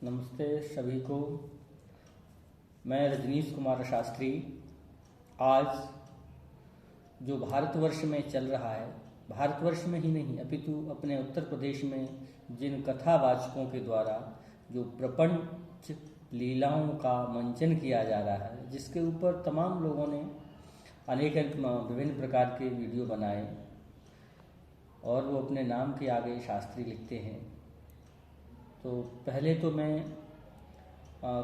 नमस्ते सभी को। मैं रजनीश कुमार शास्त्री आज जो भारतवर्ष में चल रहा है, भारतवर्ष में ही नहीं अपितु अपने उत्तर प्रदेश में जिन कथावाचकों के द्वारा जो प्रपंच लीलाओं का मंचन किया जा रहा है, जिसके ऊपर तमाम लोगों ने अनेक विभिन्न प्रकार के वीडियो बनाए और वो अपने नाम के आगे शास्त्री लिखते हैं। तो पहले तो मैं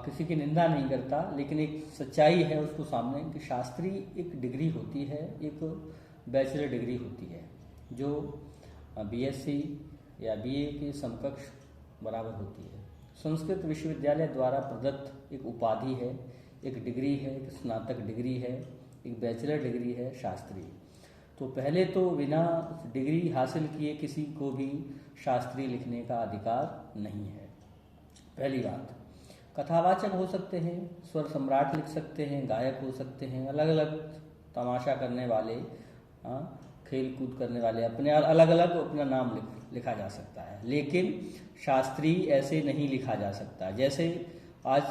किसी की निंदा नहीं करता, लेकिन एक सच्चाई है उसको सामने कि शास्त्री एक डिग्री होती है, एक बैचलर डिग्री होती है जो बीएससी या बीए के समकक्ष बराबर होती है। संस्कृत विश्वविद्यालय द्वारा प्रदत्त एक उपाधि है, एक डिग्री है, एक स्नातक डिग्री है, एक बैचलर डिग्री है शास्त्री। तो पहले तो बिना डिग्री हासिल किए किसी को भी शास्त्री लिखने का अधिकार नहीं है। पहली बात, कथावाचक हो सकते हैं, स्वर सम्राट लिख सकते हैं, गायक हो सकते हैं, अलग अलग तमाशा करने वाले, खेल कूद करने वाले, अपने अलग अलग अपना नाम लिखा जा सकता है। लेकिन शास्त्री ऐसे नहीं लिखा जा सकता। जैसे आज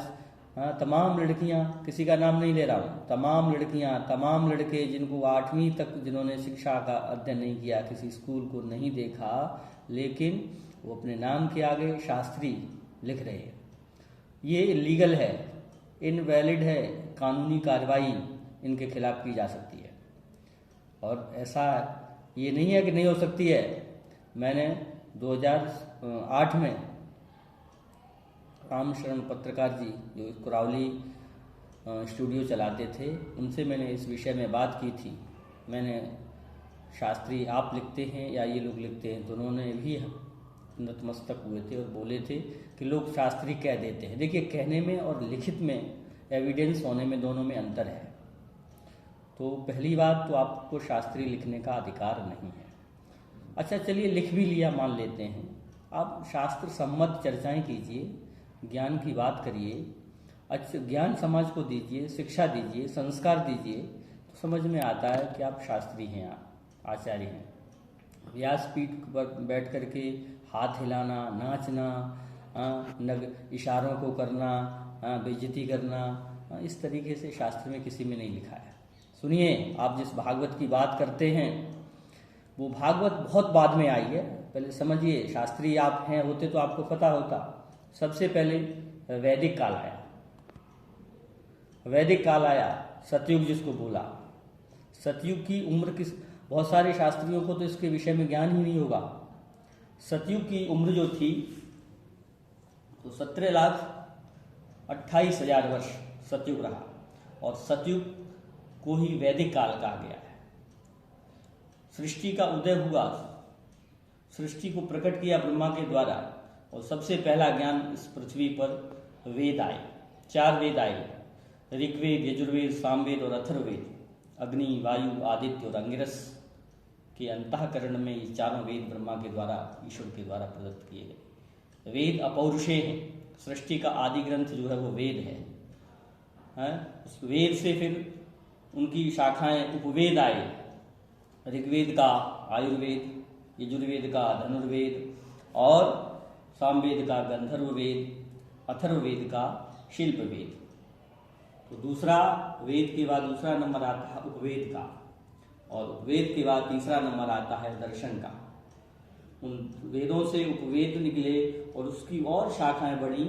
तमाम लड़कियां, किसी का नाम नहीं ले रहा हूँ, तमाम लड़कियां, तमाम लड़के जिनको 8वीं तक जिन्होंने शिक्षा का अध्ययन नहीं किया, किसी स्कूल को नहीं देखा, लेकिन वो अपने नाम के आगे शास्त्री लिख रहे हैं। ये इलीगल है, इनवैलिड है, कानूनी कार्रवाई इनके खिलाफ की जा सकती है। और ऐसा ये नहीं है कि नहीं हो सकती है। मैंने 2008 में राम शरण पत्रकार जी जो कुरावली स्टूडियो चलाते थे, उनसे मैंने इस विषय में बात की थी। मैंने शास्त्री आप लिखते हैं या ये लोग लिखते हैं, तो उन्होंने भी नतमस्तक हुए थे और बोले थे कि लोग शास्त्री कह देते हैं। देखिए, कहने में और लिखित में एविडेंस होने में दोनों में अंतर है। तो पहली बात तो आपको शास्त्री लिखने का अधिकार नहीं है। अच्छा चलिए, लिख भी लिया मान लेते हैं, आप शास्त्र सम्मत चर्चाएं कीजिए, ज्ञान की बात करिए, अच्छा ज्ञान समाज को दीजिए, शिक्षा दीजिए, संस्कार दीजिए, तो समझ में आता है कि आप शास्त्री हैं, आप आचार्य हैं। व्यासपीठ पर बैठ करके हाथ हिलाना, नाचना, इशारों को करना, बेइज्जती करना, इस तरीके से शास्त्र में किसी में नहीं लिखा है। सुनिए, आप जिस भागवत की बात करते हैं वो भागवत बहुत बाद में आई है। पहले समझिए, शास्त्री आप हैं होते तो आपको पता होता। सबसे पहले वैदिक काल आया, वैदिक काल आया, सतयुग जिसको बोला। सतयुग की उम्र किस, बहुत सारे शास्त्रियों को तो इसके विषय में ज्ञान ही नहीं होगा। सतयुग की उम्र जो थी तो 17,28,000 वर्ष सतयुग रहा, और सतयुग को ही वैदिक काल कहा गया है। सृष्टि का उदय हुआ, सृष्टि को प्रकट किया ब्रह्मा के द्वारा, और सबसे पहला ज्ञान इस पृथ्वी पर वेद आए। 4 वेद आए, ऋग्वेद, यजुर्वेद, सामवेद और अथर्ववेद। अग्नि, वायु, आदित्य और अंगिरस के अंतःकरण में ये चारों वेद ब्रह्मा के द्वारा, ईश्वर के द्वारा प्रदत्त किए गए। वेद अपौरुषेय हैं, सृष्टि का आदि ग्रंथ जो है वो वेद है। उस वेद से फिर उनकी शाखाएं उपवेद आए। ऋग्वेद का आयुर्वेद, यजुर्वेद का धनुर्वेद और सामवेद का गंधर्व वेद, अथर्ववेद का शिल्प वेद। तो दूसरा वेद के बाद दूसरा नंबर आता है उपवेद का, और उपवेद के बाद तीसरा नंबर आता है दर्शन का। उन वेदों से उपवेद निकले और उसकी और शाखाएं बढ़ी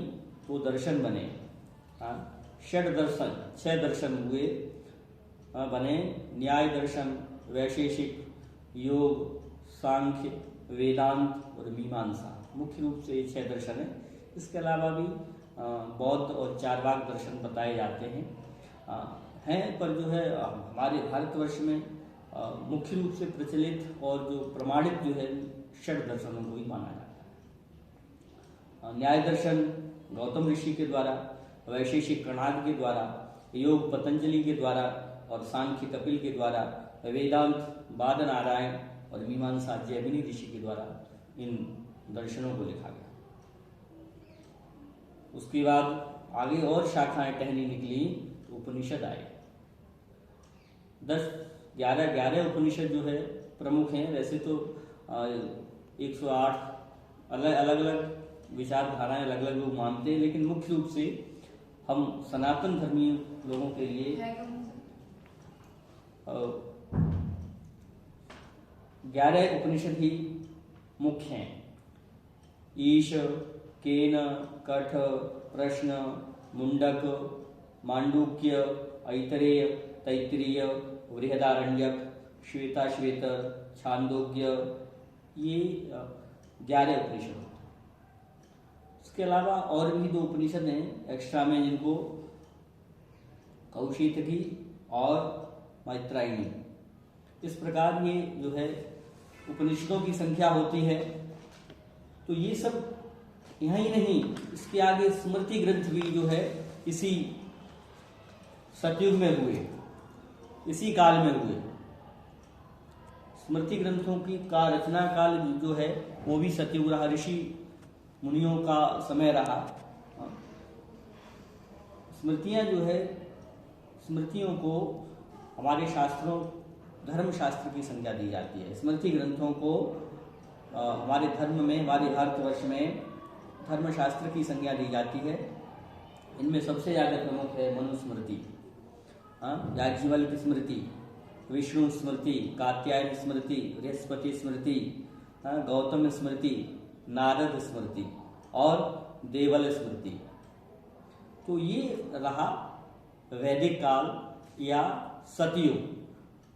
तो दर्शन बने। षड दर्शन, 6 दर्शन हुए, बने न्याय दर्शन, वैशेषिक, योग, सांख्य, वेदांत और मीमांसा। मुख्य रूप से ये 6 दर्शन है। इसके अलावा भी बौद्ध और चारवाक दर्शन बताए जाते हैं, पर जो है हमारे भारतवर्ष में मुख्य रूप से प्रचलित और जो प्रमाणित जो है षड दर्शनों को ही माना जाता है। न्याय दर्शन गौतम ऋषि के द्वारा, वैशेषिक कणाद के द्वारा, योग पतंजलि के द्वारा और सांख्य कपिल के द्वारा, वेदांत बादनारायण और मीमांसा जैमिनी ऋषि के द्वारा इन दर्शनों को लिखा गया। उसके बाद आगे और शाखाएं टहनी निकली तो उपनिषद आए। 11 उपनिषद जो है प्रमुख हैं। वैसे तो 108 अलग अलग विचारधाराएं अलग अलग लोग मानते हैं, लेकिन मुख्य रूप से हम सनातन धर्मी लोगों के लिए 11 उपनिषद ही मुख्य हैं। ईश, केन, कठ, प्रश्न, मुंडक, मांडूक्य, ऐतरेय, तैत्तिरीय, बृहदारण्यक, श्वेताश्वेतर, छांदोग्य, ये 11 उपनिषद हैं। इसके अलावा और भी 2 उपनिषद हैं एक्स्ट्रा में, जिनको कौशितकी और मैत्रायणी। इस प्रकार ये जो है उपनिषदों की संख्या होती है। तो ये सब यहाँ ही नहीं, इसके आगे स्मृति ग्रंथ भी जो है इसी सतयुग में हुए, इसी काल में हुए। स्मृति ग्रंथों की का रचना काल जो है वो भी सतयुग रहा, ऋषि मुनियों का समय रहा। स्मृतियां जो है, स्मृतियों को हमारे शास्त्रों, धर्म शास्त्र की संज्ञा दी जाती है। स्मृति ग्रंथों को हमारे धर्म में, हमारे भारतवर्ष में धर्मशास्त्र की संज्ञा दी जाती है। इनमें सबसे ज़्यादा प्रमुख है मनुस्मृति, याज्ञवल्क्य स्मृति, विष्णु स्मृति, कात्यायन स्मृति, बृहस्पति स्मृति, गौतम स्मृति, नारद स्मृति और देवल स्मृति। तो ये रहा वैदिक काल या सतयुग।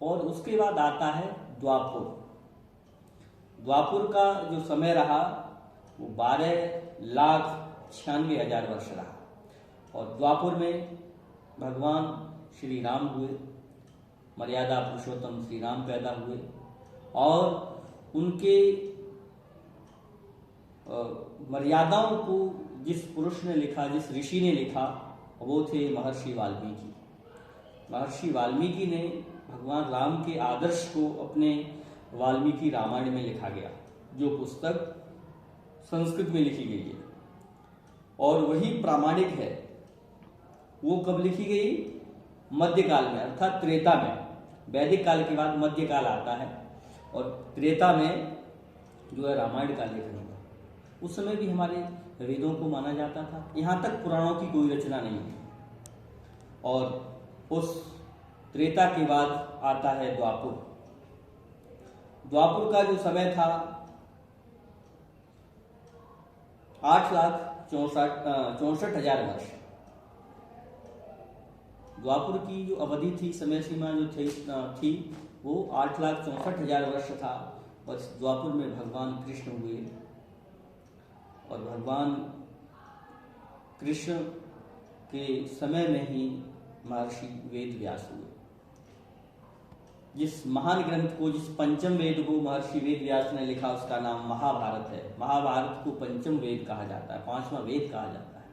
और उसके बाद आता है द्वापुर। द्वापुर का जो समय रहा वो 12,96,000 वर्ष रहा। और द्वापुर में भगवान श्री राम हुए, मर्यादा पुरुषोत्तम श्री राम पैदा हुए। और उनके मर्यादाओं को जिस पुरुष ने लिखा, जिस ऋषि ने लिखा, वो थे महर्षि वाल्मीकि। महर्षि वाल्मीकि ने भगवान राम के आदर्श को अपने वाल्मीकि रामायण में लिखा गया, जो पुस्तक संस्कृत में लिखी गई है और वही प्रामाणिक है। वो कब लिखी गई? मध्यकाल में, अर्थात त्रेता में। वैदिक काल के बाद मध्यकाल आता है और त्रेता में जो है रामायण का लेखन हुआ। उस समय भी हमारे वेदों को माना जाता था। यहाँ तक पुराणों की कोई रचना नहीं है। और उस त्रेता के बाद आता है द्वापुर। द्वापुर का जो समय था 8,64,000 वर्ष। द्वापुर की जो अवधि थी, समय सीमा जो थी वो 8,64,000 वर्ष था। बस द्वापुर में भगवान कृष्ण हुए और भगवान कृष्ण के समय में ही महर्षि वेद व्यास हुए। जिस महान ग्रंथ को, जिस पंचम वेद को महर्षि वेद व्यास ने लिखा, उसका नाम महाभारत है। महाभारत को पंचम वेद कहा जाता है, 5वां वेद कहा जाता है।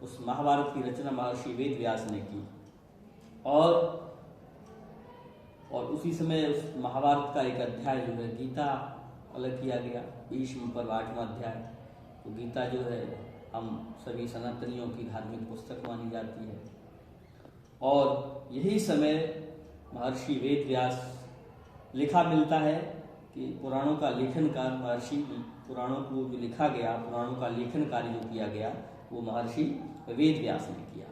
उस महाभारत की रचना महर्षि वेद व्यास ने की। और उसी समय उस महाभारत का एक अध्याय जो है गीता अलग किया गया, भीष्म पर्व 8वां अध्याय। तो गीता जो है हम सभी सनातनियों की धार्मिक पुस्तक मानी जाती है। और यही समय महर्षि वेद व्यास लिखा मिलता है कि पुराणों का लेखन कार्य महर्षि, पुराणों को जो लिखा गया, पुराणों का लेखन कार्य जो किया गया वो महर्षि वेद व्यास ने किया।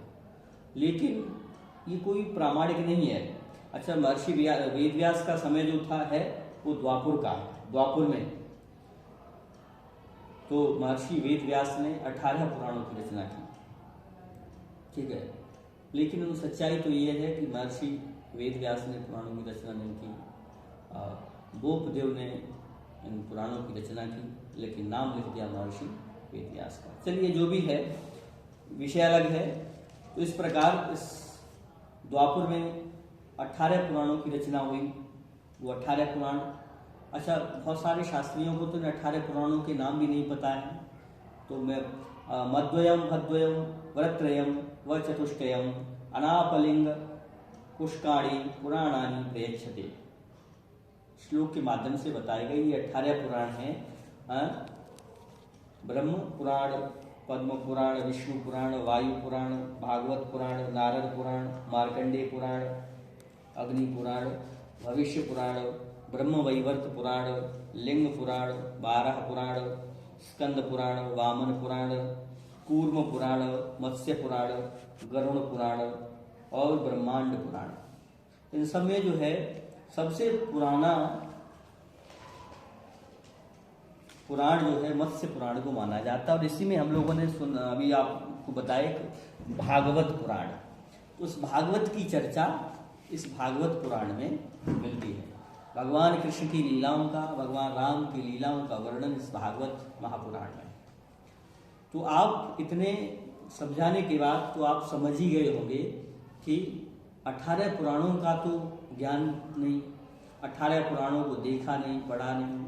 लेकिन ये कोई प्रामाणिक नहीं है। अच्छा, महर्षि वेद व्यास का समय जो था है वो द्वापुर का है। द्वापुर में तो महर्षि वेद व्यास ने 18 पुराणों की रचना की, ठीक है। लेकिन सच्चाई तो ये है कि महर्षि वेद व्यास ने पुराणों की रचना नहीं की, गोपदेव ने इन पुराणों की रचना की, लेकिन नाम लिख दिया महर्षि वेद व्यास का। चलिए, जो भी है, विषय अलग है। तो इस प्रकार इस द्वापुर में 18 पुराणों की रचना हुई। वो 18 पुराण, अच्छा, बहुत सारे शास्त्रियों को तो 18 पुराणों के नाम भी नहीं पता है। तो मैं मद्वयम, भद्वयम, वरत्रयम व चतुष्टयम अनापलिंग पुष्काणी पुराणानि प्रयच्छते, श्लोक के माध्यम से बताए गए ये 18 पुराण हैं। ब्रह्म पुराण, पद्म पुराण, विष्णु पुराण, वायु पुराण, भागवत पुराण, नारद पुराण, मार्कंडेय पुराण, अग्नि पुराण, भविष्य पुराण, ब्रह्म वैवर्त पुराण, लिंग पुराण, 12 पुराण, स्कंद पुराण, वामन पुराण, कूर्म पुराण, मत्स्य पुराण, गरुड़ पुराण और ब्रह्मांड पुराण। इन सब में जो है सबसे पुराना पुराण जो है मत्स्य पुराण को माना जाता है। और इसी में हम लोगों ने अभी आपको बताया भागवत पुराण, उस भागवत की चर्चा इस भागवत पुराण में मिलती है। भगवान कृष्ण की लीलाओं का, भगवान राम की लीलाओं का वर्णन इस भागवत महापुराण में। तो आप इतने समझाने के बाद तो आप समझ ही गए होंगे कि 18 पुराणों का तो ज्ञान नहीं, 18 पुराणों को देखा नहीं, पढ़ा नहीं,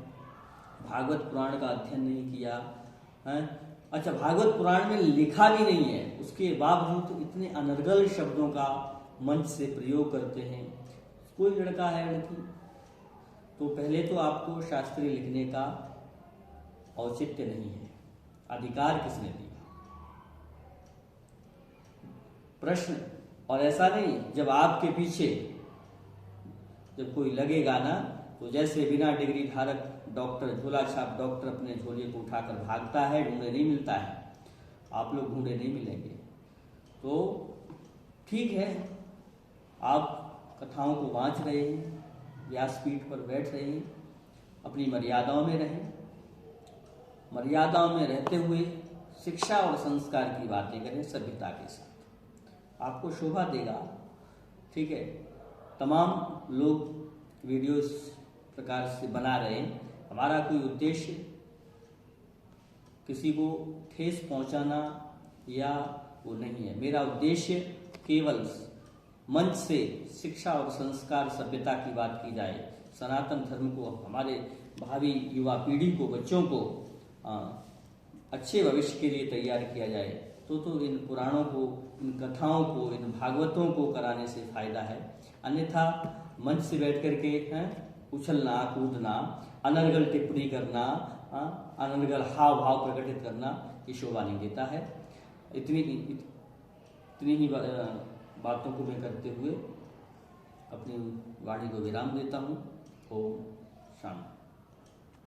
भागवत पुराण का अध्ययन नहीं किया है। अच्छा, भागवत पुराण में लिखा भी नहीं है, उसके बावजूद तो इतने अनर्गल शब्दों का मंच से प्रयोग करते हैं। कोई लड़का है, लड़की, तो पहले तो आपको शास्त्र लिखने का औचित्य नहीं है, अधिकार किसने दिया? प्रश्न। और ऐसा नहीं, जब आपके पीछे जब कोई लगेगा ना, तो जैसे बिना डिग्री धारक डॉक्टर, झोला छाप डॉक्टर अपने झोले को उठाकर भागता है, ढूंढे नहीं मिलता है, आप लोग ढूंढे नहीं मिलेंगे। तो ठीक है, आप कथाओं को वांच रहे हैं, व्यासपीठ पर बैठ रहे हैं, अपनी मर्यादाओं में रहें, मर्यादाओं में रहते हुए शिक्षा और संस्कार की बातें करें सभ्यता के साथ, आपको शोभा देगा। ठीक है, तमाम लोग वीडियो इस प्रकार से बना रहे हैं, हमारा कोई उद्देश्य किसी को ठेस पहुंचाना या वो नहीं है। मेरा उद्देश्य केवल मंच से शिक्षा और संस्कार सभ्यता की बात की जाए, सनातन धर्म को, हमारे भावी युवा पीढ़ी को, बच्चों को अच्छे भविष्य के लिए तैयार किया जाए। तो इन पुराणों को, इन कथाओं को, इन भागवतों को कराने से फायदा है। अन्यथा मंच से बैठ करके उछलना, कूदना, अनर्गल टिप्पणी करना, अनर्गल हाव भाव प्रकटित करना, ये शोभा नहीं देता है। इतनी ही बातों को मैं करते हुए अपनी वाणी को विराम देता हूँ। ओम शांति।